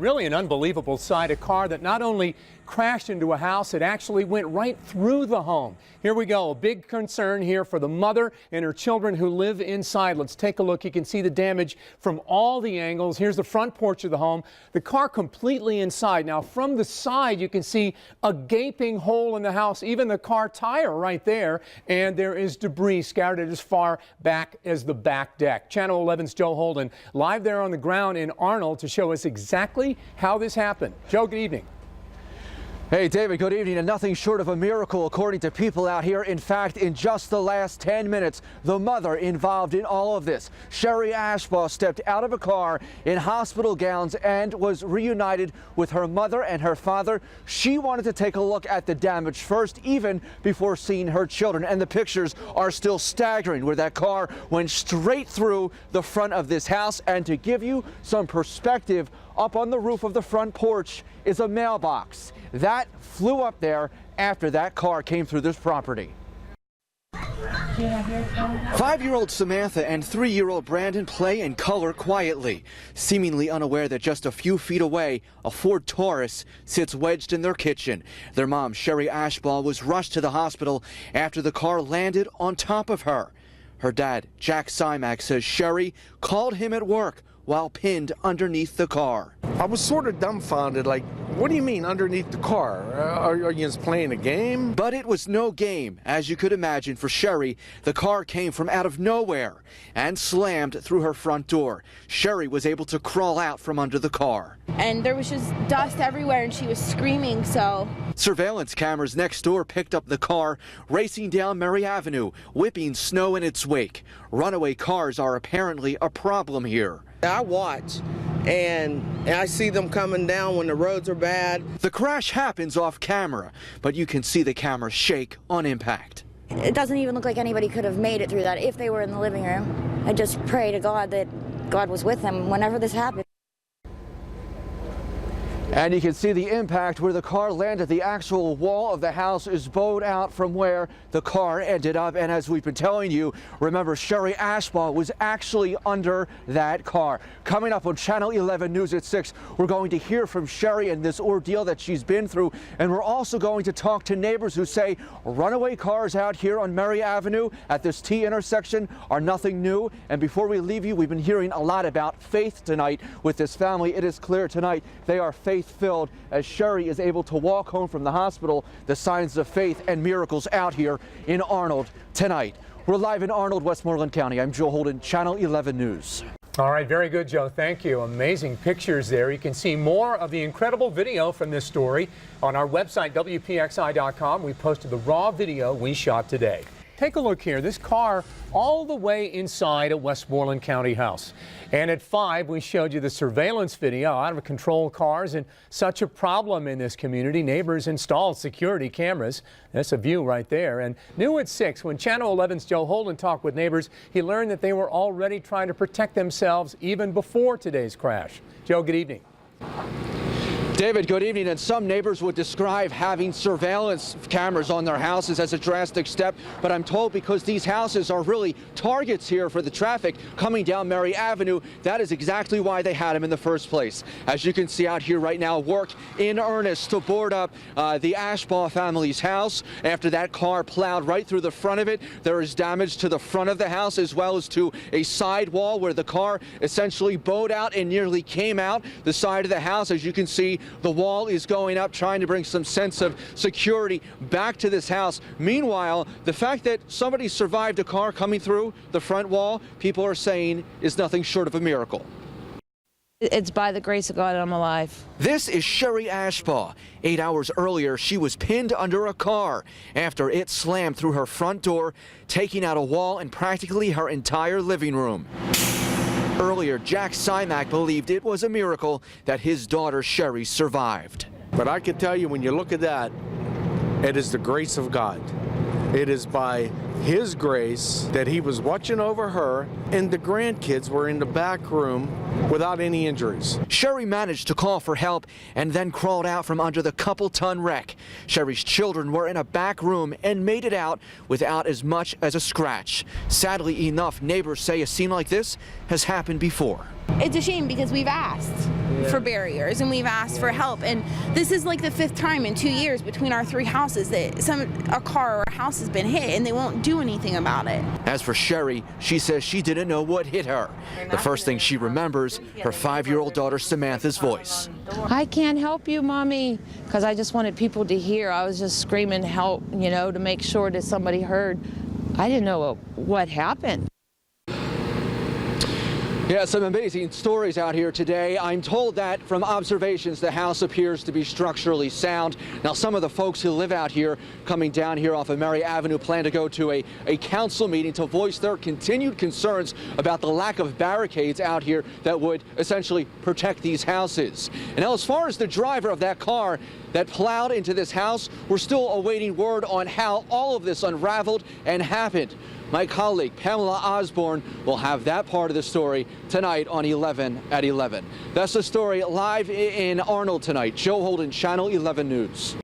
Really an unbelievable sight, a car that not only crashed into a house, it actually went right through the home. Here we go, a big concern here for the mother and her children who live inside. Let's take a look. You can see the damage from all the angles. Here's the front porch of the home, the car completely inside. Now from the side you can see a gaping hole in the house, even the car tire right there, and there is debris scattered as far back as the back deck. Channel 11's Joe Holden live there on the ground in Arnold to show us exactly how this happened. Joe, good evening. Hey, David, good evening. And nothing short of a miracle, according to people out here. In fact, in just the last 10 minutes, the mother involved in all of this, Sherry Ashbaugh, stepped out of a car in hospital gowns and was reunited with her mother and her father. She wanted to take a look at the damage first, even before seeing her children. And the pictures are still staggering, where that car went straight through the front of this house. And to give you some perspective, up on the roof of the front porch is a mailbox. That flew up there after that car came through this property. 5-year-old Samantha and 3-year-old Brandon play and color quietly, seemingly unaware that just a few feet away, a Ford Taurus sits wedged in their kitchen. Their mom, Sherry Ashbaugh, was rushed to the hospital after the car landed on top of her. Her dad, Jack Simak, says Sherry called him at work while pinned underneath the car. I was sort of dumbfounded, like, what do you mean underneath the car? Are you just playing a game? But it was no game. As you could imagine, for Sherry, the car came from out of nowhere and slammed through her front door. Sherry was able to crawl out from under the car. And there was just dust everywhere and she was screaming, so. Surveillance cameras next door picked up the car racing down Murray Avenue, whipping snow in its wake. Runaway cars are apparently a problem here. I watch and I see them coming down when the roads are bad. The crash happens off camera, but you can see the camera shake on impact. It doesn't even look like anybody could have made it through that if they were in the living room. I just pray to God that God was with them whenever this happened. And you can see the impact where the car landed. The actual wall of the house is bowed out from where the car ended up. And as we've been telling you, remember, Sherry Ashbaugh was actually under that car. Coming up on Channel 11 News at 6, we're going to hear from Sherry and this ordeal that she's been through. And we're also going to talk to neighbors who say runaway cars out here on Murray Avenue at this T intersection are nothing new. And before we leave you, we've been hearing a lot about faith tonight with this family. It is clear tonight they are faith-filled as Sherry is able to walk home from the hospital. The signs of faith and miracles out here in Arnold tonight. We're live in Arnold, Westmoreland County. I'm Joe Holden, Channel 11 News. All right, very good, Joe. Thank you. Amazing pictures there. You can see more of the incredible video from this story on our website, WPXI.com. We posted the raw video we shot today. Take a look here. This car all the way inside a Westmoreland County house. And at 5, we showed you the surveillance video. Out of control cars and such a problem in this community. Neighbors installed security cameras. That's a view right there. And new at 6, when Channel 11's Joe Holden talked with neighbors, he learned that they were already trying to protect themselves even before today's crash. Joe, good evening. David, good evening. And some neighbors would describe having surveillance cameras on their houses as a drastic step, but I'm told because these houses are really targets here for the traffic coming down Murray Avenue, that is exactly why they had them in the first place. As you can see out here right now, work in earnest to board up the Ashbaugh family's house. After that car plowed right through the front of it, there is damage to the front of the house as well as to a side wall where the car essentially bowed out and nearly came out the side of the house. As you can see, the wall is going up, trying to bring some sense of security back to this house. Meanwhile, the fact that somebody survived a car coming through the front wall, people are saying is nothing short of a miracle. It's by the grace of God I'm alive. This is Sherry Ashbaugh. 8 hours earlier, she was pinned under a car after it slammed through her front door, taking out a wall and practically her entire living room. Earlier, Jack Simak believed it was a miracle that his daughter Sherry survived. But I can tell you, when you look at that, it is the grace of God. It is by His grace that he was watching over her, and the grandkids were in the back room without any injuries. Sherry managed to call for help and then crawled out from under the couple-ton wreck. Sherry's children were in a back room and made it out without as much as a scratch. Sadly enough, neighbors say a scene like this has happened before. It's a shame because we've asked for barriers and we've asked for help, and this is like the 5th time in 2 years between our 3 houses that a car or a house has been hit, and they won't do anything about it. As for Sherry, she says she didn't know what hit her. The first thing she remembers, her 5-year-old daughter Samantha's voice. I can't help you, Mommy, because I just wanted people to hear. I was just screaming help, you know, to make sure that somebody heard. I didn't know what happened. Yeah, some amazing stories out here today. I'm told that from observations, the house appears to be structurally sound. Now, some of the folks who live out here coming down here off of Mary Avenue plan to go to a council meeting to voice their continued concerns about the lack of barricades out here that would essentially protect these houses. And now, as far as the driver of that car that plowed into this house, we're still awaiting word on how all of this unraveled and happened. My colleague Pamela Osborne will have that part of the story tonight on 11 at 11. That's the story live in Arnold tonight. Joe Holden, Channel 11 News.